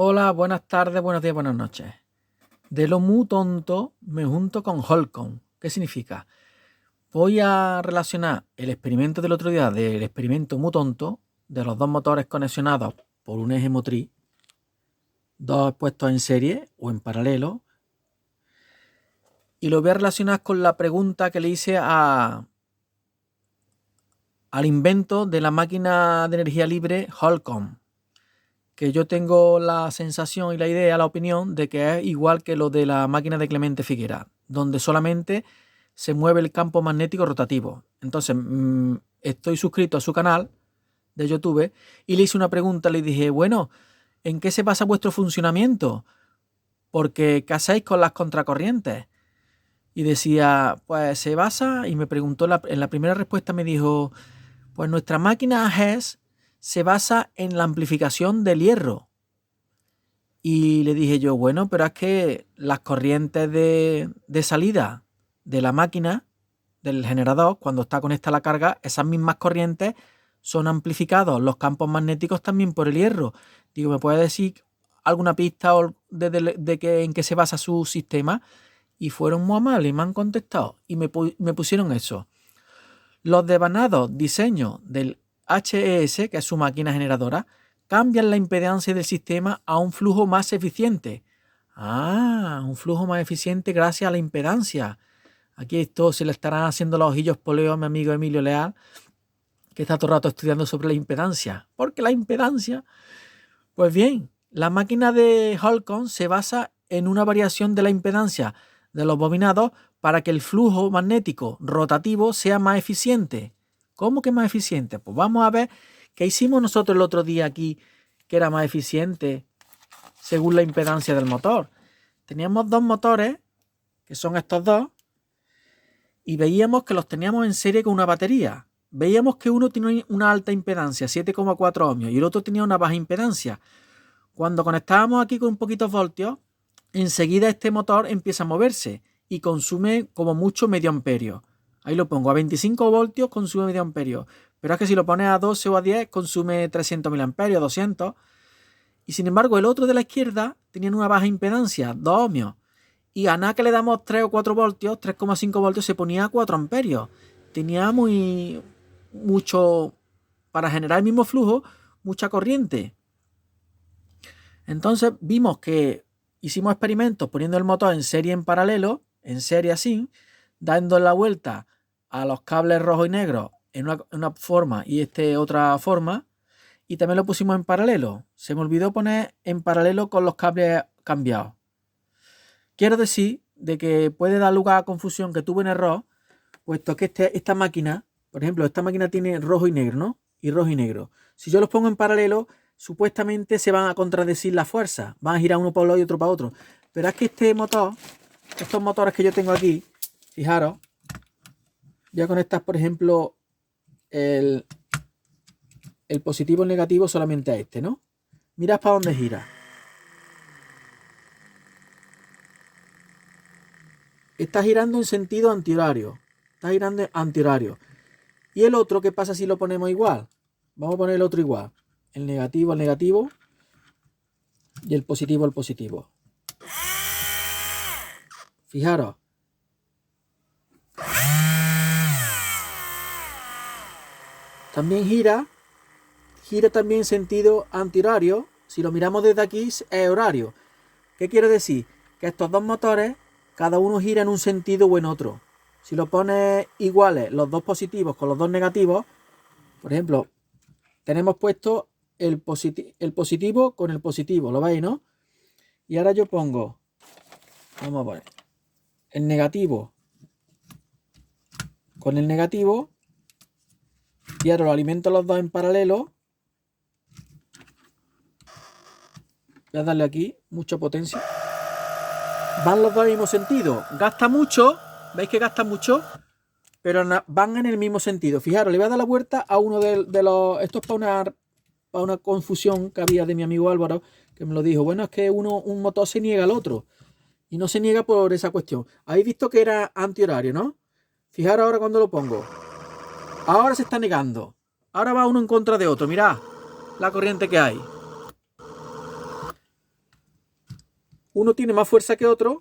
Hola, buenas tardes, buenos días, buenas noches. De lo muy tonto me junto con Holcomb. ¿Qué significa? Voy a relacionar el experimento del otro día del experimento muy tonto de los dos motores conexionados por un eje motriz, dos puestos en serie o en paralelo, y lo voy a relacionar con la pregunta que le hice al invento de la máquina de energía libre Holcomb, que yo tengo la sensación y la idea, la opinión de que es igual que lo de la máquina de Clemente Figuera, donde solamente se mueve el campo magnético rotativo. Entonces, estoy suscrito a su canal de YouTube y le hice una pregunta, le dije, bueno, ¿en qué se basa vuestro funcionamiento? Porque, ¿qué hacéis con las contracorrientes? Y decía, pues se basa, y me preguntó, en la primera respuesta me dijo, pues nuestra máquina HES se basa en la amplificación del hierro. Y le dije yo, bueno, pero es que las corrientes de salida de la máquina, del generador, cuando está conectada la carga, esas mismas corrientes son amplificados los campos magnéticos también por el hierro. Digo, ¿me puede decir alguna pista en qué se basa su sistema? Y fueron muy amables y me han contestado y me pusieron eso. Los devanados diseños del HES, que es su máquina generadora, cambian la impedancia del sistema a un flujo más eficiente. Ah, un flujo más eficiente gracias a la impedancia. Aquí esto se le estarán haciendo los ojillos poleo a mi amigo Emilio Leal, que está todo el rato estudiando sobre la impedancia. Porque la impedancia, pues bien, la máquina de Holcomb se basa en una variación de la impedancia de los bobinados para que el flujo magnético rotativo sea más eficiente. ¿Cómo que más eficiente? Pues vamos a ver qué hicimos nosotros el otro día aquí que era más eficiente según la impedancia del motor. Teníamos dos motores, que son estos dos, y veíamos que los teníamos en serie con una batería. Veíamos que uno tenía una alta impedancia, 7,4 ohmios, y el otro tenía una baja impedancia. Cuando conectábamos aquí con poquitos voltios, enseguida este motor empieza a moverse y consume como mucho medio amperio. Ahí lo pongo, a 25 voltios consume medio amperio. Pero es que si lo pones a 12 o a 10 consume 300 miliamperios, 200. Y sin embargo el otro de la izquierda tenía una baja impedancia, 2 ohmios. Y a nada que le damos 3 o 4 voltios, 3,5 voltios, se ponía a 4 amperios. Tenía mucho, para generar el mismo flujo, mucha corriente. Entonces vimos que hicimos experimentos poniendo el motor en serie en paralelo, en serie así, dando la vuelta a los cables rojo y negro en una forma y otra forma, y también lo pusimos en paralelo. Se me olvidó poner en paralelo con los cables cambiados. Quiero decir de que puede dar lugar a confusión, que tuve un error, puesto que esta máquina, por ejemplo, esta máquina tiene rojo y negro, ¿no? Y rojo y negro. Si yo los pongo en paralelo, supuestamente se van a contradecir las fuerzas, van a girar uno para un lado y otro para otro. Pero es que estos motores que yo tengo aquí, fijaros, voy a conectar, por ejemplo, el positivo y el negativo solamente a este, ¿no? Mirad para dónde gira. Está girando en sentido antihorario. Está girando en antihorario. ¿Y el otro qué pasa si lo ponemos igual? Vamos a poner el otro igual. El negativo al negativo y el positivo al positivo. Fijaros. También gira también en sentido antihorario. Si lo miramos desde aquí es horario. ¿Qué quiere decir? Que estos dos motores, cada uno gira en un sentido o en otro. Si lo pones iguales, los dos positivos con los dos negativos, por ejemplo, tenemos puesto el positivo con el positivo, ¿lo veis, no? Y ahora yo pongo, vamos a poner, el negativo con el negativo, y ahora lo alimento los dos en paralelo. Voy a darle aquí, mucha potencia. Van los dos en el mismo sentido. Gasta mucho, ¿veis que gasta mucho? Pero van en el mismo sentido. Fijaros, le voy a dar la vuelta a uno de los... Esto es para una confusión que había de mi amigo Álvaro, que me lo dijo. Bueno, es que un motor se niega al otro. Y no se niega por esa cuestión. Habéis visto que era antihorario, ¿no? Fijaros ahora cuando lo pongo. Ahora se está negando. Ahora va uno en contra de otro. Mirad la corriente que hay. uno tiene más fuerza que otro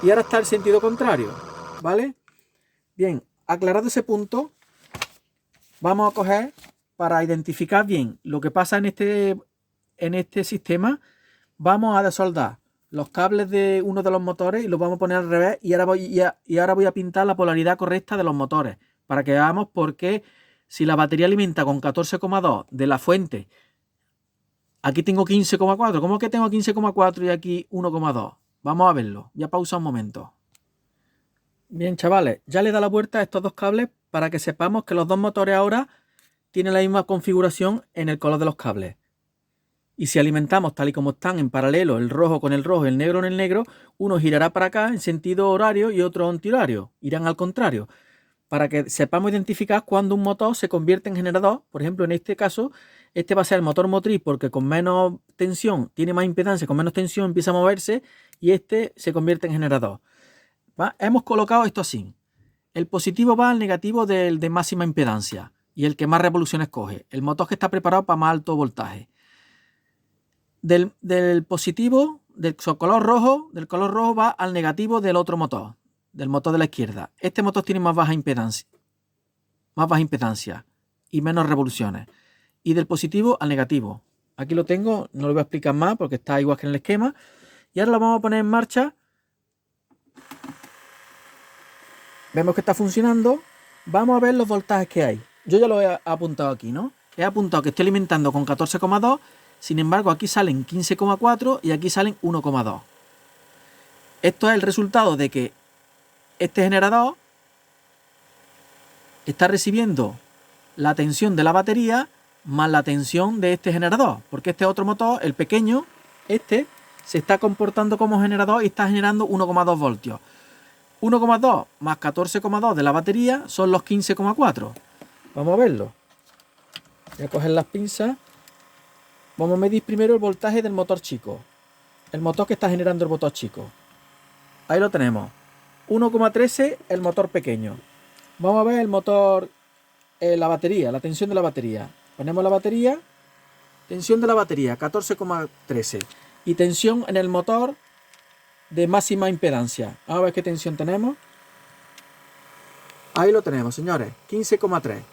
y ahora está el sentido contrario, ¿vale? Bien, aclarado ese punto, vamos a coger para identificar bien lo que pasa en este sistema. Vamos a desoldar los cables de uno de los motores y los vamos a poner al revés y ahora voy a pintar la polaridad correcta de los motores para que veamos por qué si la batería alimenta con 14,2 de la fuente, aquí tengo 15,4. ¿Cómo que tengo 15,4 y aquí 1,2? Vamos a verlo. Voy a pausar un momento. Bien, chavales, ya le he dado la vuelta a estos dos cables para que sepamos que los dos motores ahora tienen la misma configuración en el color de los cables. Y si alimentamos tal y como están en paralelo, el rojo con el rojo y el negro en el negro, uno girará para acá en sentido horario y otro antihorario. Irán al contrario. Para que sepamos identificar cuando un motor se convierte en generador. Por ejemplo, en este caso, este va a ser el motor motriz porque con menos tensión, tiene más impedancia, con menos tensión empieza a moverse y este se convierte en generador. ¿Va? Hemos colocado esto así. El positivo va al negativo del de máxima impedancia y el que más revoluciones coge. El motor que está preparado para más alto voltaje. Del positivo, del color rojo va al negativo del otro motor, del motor de la izquierda. Este motor tiene más baja impedancia y menos revoluciones. Y del positivo al negativo. Aquí lo tengo, no lo voy a explicar más porque está igual que en el esquema. Y ahora lo vamos a poner en marcha. Vemos que está funcionando. Vamos a ver los voltajes que hay. Yo ya lo he apuntado aquí, ¿no? He apuntado que estoy alimentando con 14,2. Sin embargo, aquí salen 15,4 y aquí salen 1,2. Esto es el resultado de que este generador está recibiendo la tensión de la batería más la tensión de este generador. Porque este otro motor, el pequeño, se está comportando como generador y está generando 1,2 voltios. 1,2 más 14,2 de la batería son los 15,4. Vamos a verlo. Voy a coger las pinzas. Vamos a medir primero el voltaje del motor chico. El motor que está generando el motor chico. Ahí lo tenemos. 1,13 el motor pequeño. Vamos a ver el motor, la batería, la tensión de la batería. Ponemos la batería. Tensión de la batería, 14,13. Y tensión en el motor de máxima impedancia. Vamos a ver qué tensión tenemos. Ahí lo tenemos, señores. 15,3.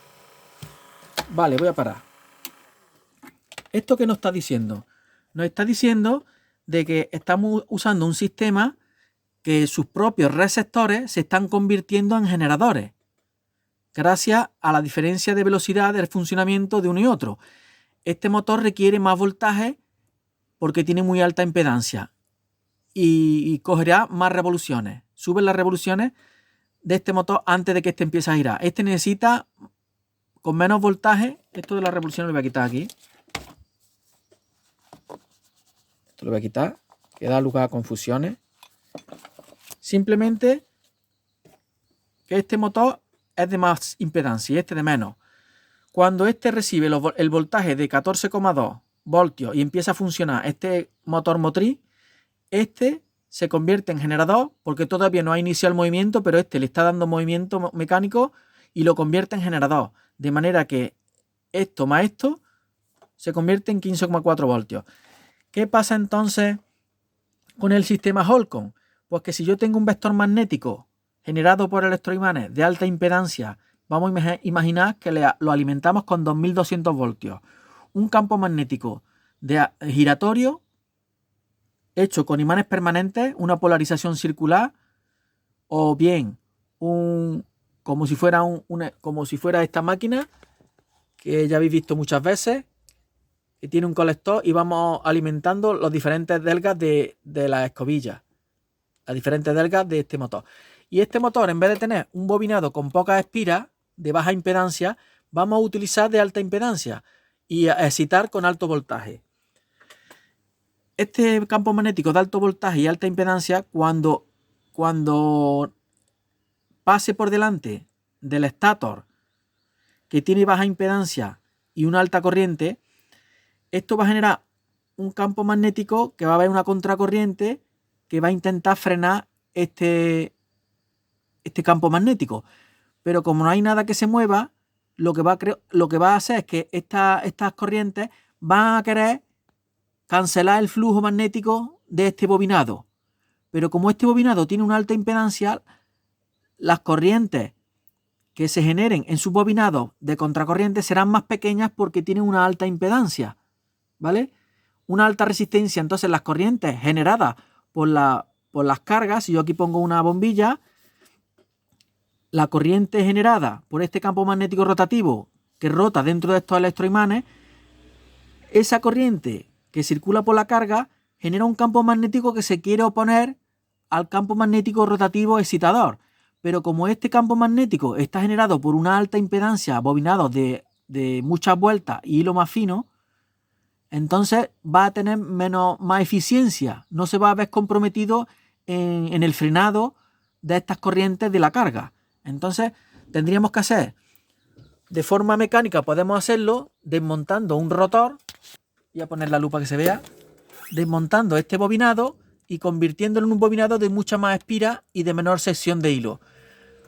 Vale, voy a parar. ¿Esto qué nos está diciendo? Nos está diciendo de que estamos usando un sistema que sus propios receptores se están convirtiendo en generadores gracias a la diferencia de velocidad del funcionamiento de uno y otro. Este motor requiere más voltaje porque tiene muy alta impedancia y cogerá más revoluciones. Suben las revoluciones de este motor antes de que este empiece a girar. Este necesita con menos voltaje. Esto de las revoluciones lo voy a quitar aquí. Esto lo voy a quitar, que da lugar a confusiones. Simplemente que este motor es de más impedancia y este de menos. Cuando este recibe el voltaje de 14,2 voltios y empieza a funcionar este motor motriz, este se convierte en generador porque todavía no ha iniciado el movimiento, pero este le está dando movimiento mecánico y lo convierte en generador. De manera que esto más esto se convierte en 15,4 voltios. ¿Qué pasa entonces con el sistema Holcomb? Pues que si yo tengo un vector magnético generado por electroimanes de alta impedancia, vamos a imaginar que lo alimentamos con 2200 voltios. Un campo magnético giratorio hecho con imanes permanentes, una polarización circular, o bien como si fuera esta máquina que ya habéis visto muchas veces, que tiene un colector y vamos alimentando los diferentes delgas de la escobilla, las diferentes delgas de este motor. Y este motor, en vez de tener un bobinado con pocas espiras de baja impedancia, vamos a utilizar de alta impedancia y a excitar con alto voltaje. Este campo magnético de alto voltaje y alta impedancia, cuando pase por delante del estator que tiene baja impedancia y una alta corriente, esto va a generar un campo magnético que va a haber una contracorriente que va a intentar frenar este campo magnético. Pero como no hay nada que se mueva, lo que va a hacer es que estas corrientes van a querer cancelar el flujo magnético de este bobinado. Pero como este bobinado tiene una alta impedancia, las corrientes que se generen en sus bobinados de contracorriente serán más pequeñas porque tienen una alta impedancia, ¿vale? Una alta resistencia. Entonces las corrientes generadas por las cargas, si yo aquí pongo una bombilla, la corriente generada por este campo magnético rotativo que rota dentro de estos electroimanes, esa corriente que circula por la carga genera un campo magnético que se quiere oponer al campo magnético rotativo excitador. Pero como este campo magnético está generado por una alta impedancia, bobinados de muchas vueltas y hilo más fino, entonces va a tener más eficiencia, no se va a ver comprometido en el frenado de estas corrientes de la carga. Entonces tendríamos que hacer, de forma mecánica podemos hacerlo desmontando un rotor, voy a poner la lupa que se vea, desmontando este bobinado y convirtiéndolo en un bobinado de mucha más espira y de menor sección de hilo,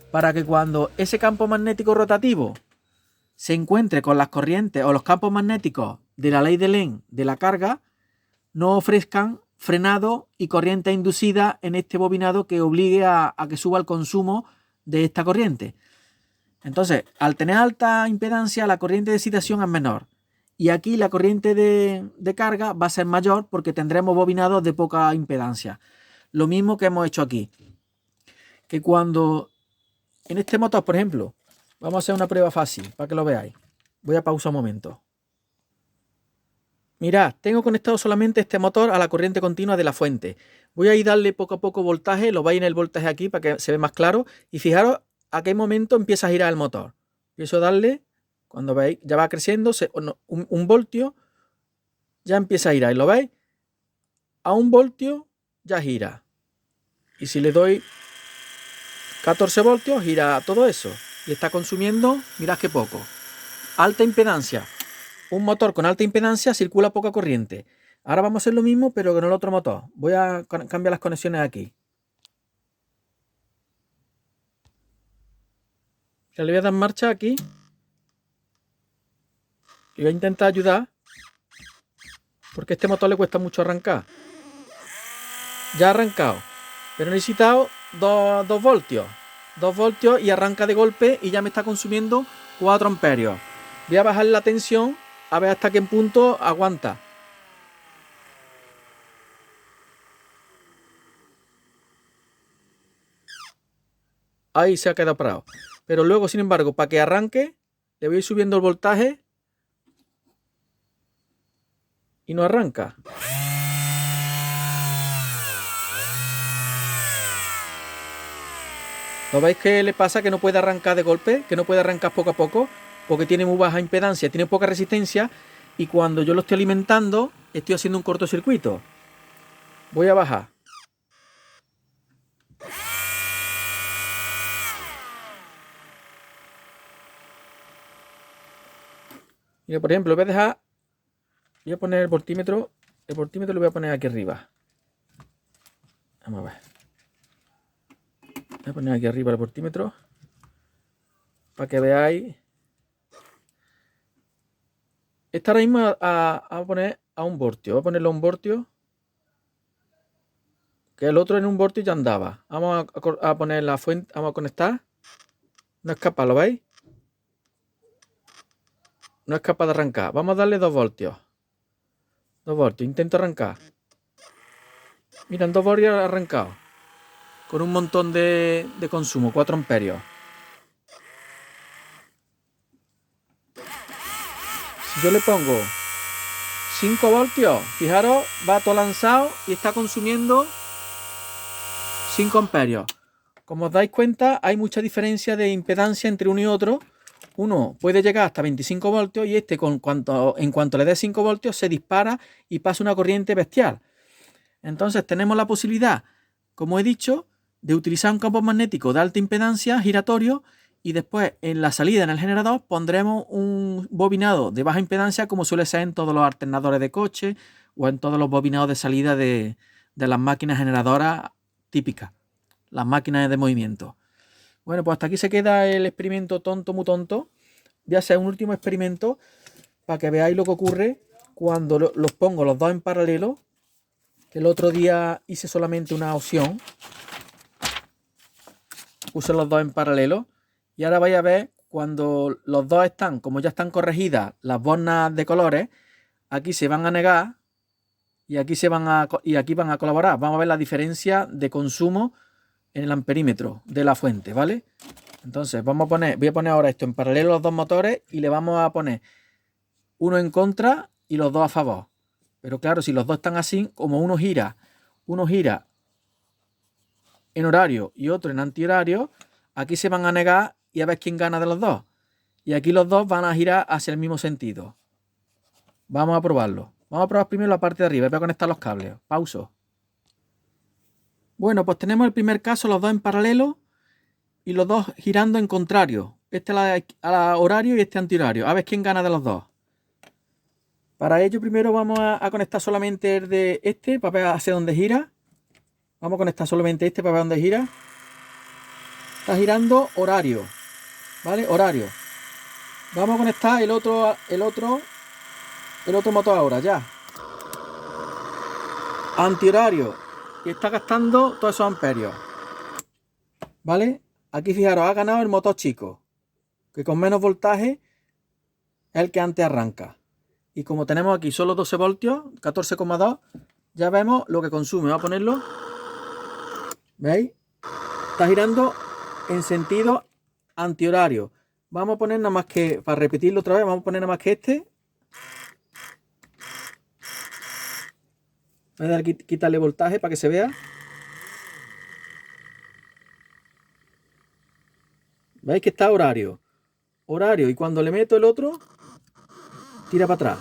para que cuando ese campo magnético rotativo se encuentre con las corrientes o los campos magnéticos de la ley de Lenz de la carga, no ofrezcan frenado y corriente inducida en este bobinado que obligue a que suba el consumo de esta corriente. Entonces, al tener alta impedancia, la corriente de excitación es menor. Y aquí la corriente de carga va a ser mayor porque tendremos bobinados de poca impedancia. Lo mismo que hemos hecho aquí. Que cuando en este motor, por ejemplo, vamos a hacer una prueba fácil para que lo veáis. Voy a pausar un momento. Mirad, tengo conectado solamente este motor a la corriente continua de la fuente. Voy a ir darle poco a poco voltaje, lo vais en el voltaje aquí para que se vea más claro. Y fijaros a qué momento empieza a girar el motor. Empiezo a darle, cuando veis, ya va creciendo, un voltio, ya empieza a girar. ¿Y lo veis? A 1 voltio ya gira. Y si le doy 14 voltios, gira todo eso. Y está consumiendo, mirad qué poco. Alta impedancia. Un motor con alta impedancia circula poca corriente. Ahora vamos a hacer lo mismo, pero con el otro motor. Voy a cambiar las conexiones aquí. Le voy a dar marcha aquí. Y voy a intentar ayudar. Porque a este motor le cuesta mucho arrancar. Ya ha arrancado. Pero he necesitado 2 voltios. 2 voltios y arranca de golpe y ya me está consumiendo 4 amperios. Voy a bajar la tensión a ver hasta qué punto aguanta. Ahí se ha quedado parado. Pero luego, sin embargo, para que arranque, le voy a ir subiendo el voltaje y no arranca. ¿No veis qué le pasa? Que no puede arrancar de golpe, que no puede arrancar poco a poco, porque tiene muy baja impedancia, tiene poca resistencia, y cuando yo lo estoy alimentando, estoy haciendo un cortocircuito. Voy a bajar. Mira, por ejemplo, voy a poner el voltímetro lo voy a poner aquí arriba. Vamos a ver. Voy a poner aquí arriba el voltímetro para que veáis. Esta ahora mismo a poner a 1 voltio. Voy a ponerlo a 1 voltio. Que el otro en 1 voltio ya andaba. Vamos a poner la fuente. Vamos a conectar. No es capaz, ¿lo veis? No es capaz de arrancar. Vamos a darle 2 voltios. 2 voltios. Intento arrancar. Mira, en 2 voltios ha arrancado. Con un montón de consumo. 4 amperios. Si yo le pongo 5 voltios, fijaros, va todo lanzado y está consumiendo 5 amperios. Como os dais cuenta, hay mucha diferencia de impedancia entre uno y otro. Uno puede llegar hasta 25 voltios y este, en cuanto le dé 5 voltios, se dispara y pasa una corriente bestial. Entonces tenemos la posibilidad, como he dicho, de utilizar un campo magnético de alta impedancia giratorio y después en la salida, en el generador, pondremos un bobinado de baja impedancia como suele ser en todos los alternadores de coche o en todos los bobinados de salida de las máquinas generadoras típicas, las máquinas de movimiento. Bueno, pues hasta aquí se queda el experimento tonto, muy tonto. Voy a hacer un último experimento para que veáis lo que ocurre cuando los pongo los dos en paralelo, que el otro día hice solamente una opción. Puse los dos en paralelo. Y ahora vais a ver cuando los dos están, como ya están corregidas las bornas de colores, aquí se van a negar y aquí van a colaborar. Vamos a ver la diferencia de consumo en el amperímetro de la fuente, ¿vale? Entonces voy a poner ahora esto en paralelo los dos motores y le vamos a poner uno en contra y los dos a favor. Pero claro, si los dos están así, como uno gira en horario y otro en antihorario, aquí se van a negar y a ver quién gana de los dos. Y aquí los dos van a girar hacia el mismo sentido. Vamos a probarlo. Vamos a probar primero la parte de arriba. Voy a conectar los cables. Pauso. Bueno, pues tenemos el primer caso, los dos en paralelo y los dos girando en contrario. Este a horario y este antihorario. A ver quién gana de los dos. Para ello primero vamos a conectar solamente el de este para ver hacia dónde gira. Vamos a conectar solamente este para ver dónde gira. Está girando horario. ¿Vale? Horario. Vamos a conectar el otro motor ahora, ya. Antihorario. Y está gastando todos esos amperios. ¿Vale? Aquí fijaros, ha ganado el motor chico, que con menos voltaje es el que antes arranca. Y como tenemos aquí solo 12 voltios, 14,2, ya vemos lo que consume. Vamos a ponerlo. ¿Veis? Está girando en sentido antihorario. Vamos a poner nada más que, para repetirlo otra vez, vamos a poner nada más que este. Voy a dar quitarle voltaje para que se vea. ¿Veis que está horario? Horario. Y cuando le meto el otro, tira para atrás.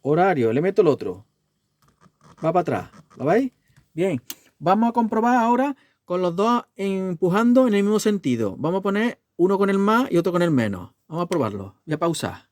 Horario. Le meto el otro. Va para atrás. ¿Lo veis? Bien. Vamos a comprobar ahora con los dos empujando en el mismo sentido. Vamos a poner uno con el más y otro con el menos. Vamos a probarlo. Voy a pausar.